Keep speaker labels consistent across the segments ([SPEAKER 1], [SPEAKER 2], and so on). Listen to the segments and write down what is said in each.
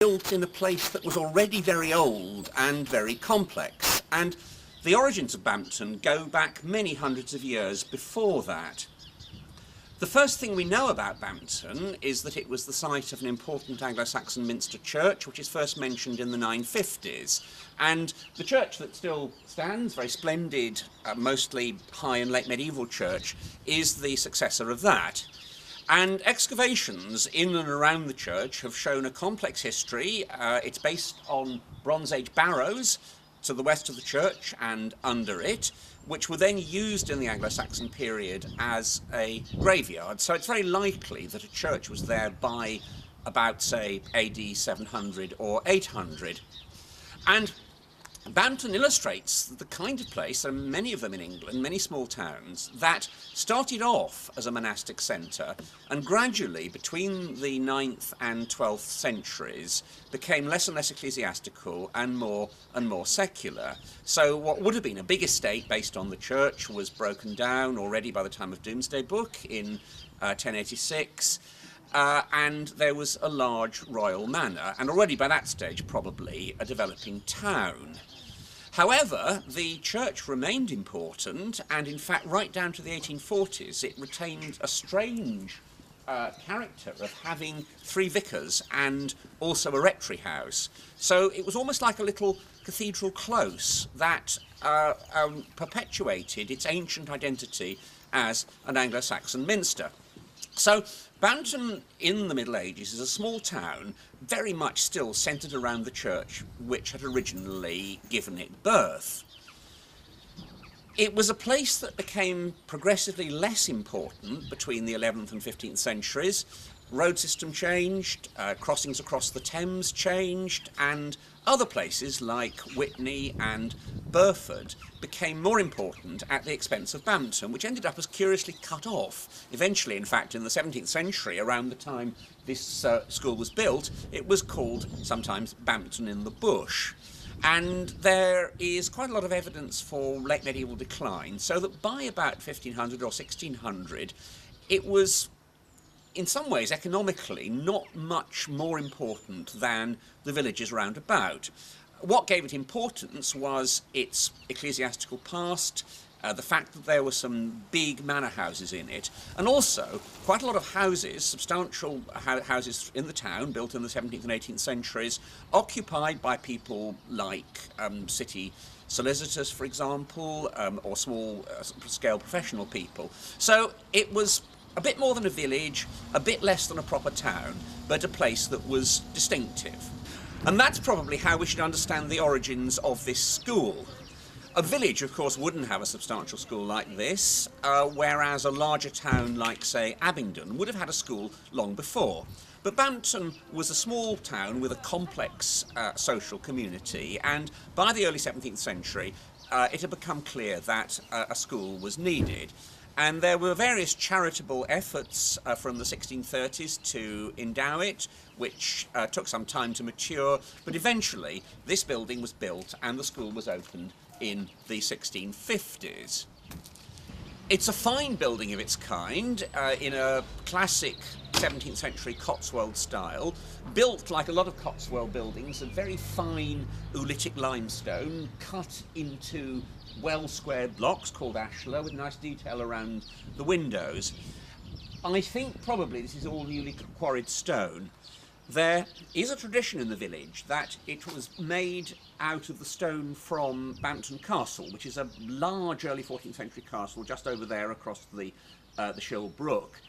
[SPEAKER 1] built in a place that was already very old and very complex, and the origins of Bampton go back many hundreds of years before that. The first thing we know about Bampton is that it was the site of an important Anglo-Saxon minster church, which is first mentioned in the 950s. And the church that still stands, very splendid, mostly high and late medieval church, is the successor of that. And excavations in and around the church have shown a complex history. It's based on Bronze Age barrows to the west of the church and under it, which were then used in the Anglo-Saxon period as a graveyard. So it's very likely that a church was there by about, say, AD 700 or 800. And Bampton illustrates the kind of place, there are many of them in England, many small towns, that started off as a monastic centre and gradually, between the 9th and 12th centuries, became less and less ecclesiastical and more secular. So what would have been a big estate based on the church was broken down already by the time of Domesday Book in 1086. And there was a large royal manor, and already by that stage probably a developing town. However, the church remained important, and in fact right down to the 1840s it retained a strange character of having 3 vicars and also a rectory house. So it was almost like a little cathedral close that perpetuated its ancient identity as an Anglo-Saxon minster. So Bampton in the Middle Ages is a small town, very much still centred around the church which had originally given it birth. It was a place that became progressively less important between the 11th and 15th centuries. Road system changed, crossings across the Thames changed, and other places like Witney and Burford became more important at the expense of Bampton, which ended up as curiously cut off. Eventually, in fact, in the 17th century, around the time this school was built, it was called sometimes Bampton in the Bush. And there is quite a lot of evidence for late medieval decline, so that by about 1500 or 1600, it was in some ways economically not much more important than the villages round about. What gave it importance was its ecclesiastical past, the fact that there were some big manor houses in it, and also quite a lot of houses, substantial houses in the town, built in the 17th and 18th centuries, occupied by people like city solicitors, for example, or small-scale professional people. So it was a bit more than a village, a bit less than a proper town, but a place that was distinctive. And that's probably how we should understand the origins of this school. A village, of course, wouldn't have a substantial school like this, whereas a larger town like, say, Abingdon would have had a school long before. But Bampton was a small town with a complex social community, and by the early 17th century, it had become clear that a school was needed. And there were various charitable efforts from the 1630s to endow it, which took some time to mature, but eventually this building was built and the school was opened in the 1650s. It's a fine building of its kind, in a classic 17th century Cotswold style, built like a lot of Cotswold buildings of very fine oolitic limestone, cut into well-squared blocks called ashlar with nice detail around the windows. I think probably this is all newly quarried stone. There is a tradition in the village that it was made out of the stone from Bampton Castle, which is a large early 14th century castle just over there across the Shill Brook.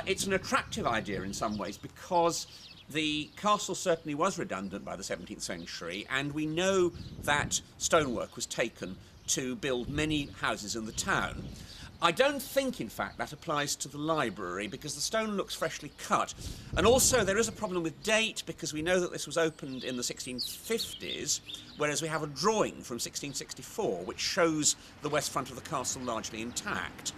[SPEAKER 1] It's an attractive idea in some ways because the castle certainly was redundant by the 17th century, and we know that stonework was taken to build many houses in the town. I don't think, in fact, that applies to the library because the stone looks freshly cut. And also there is a problem with date because we know that this was opened in the 1650s, whereas we have a drawing from 1664 which shows the west front of the castle largely intact.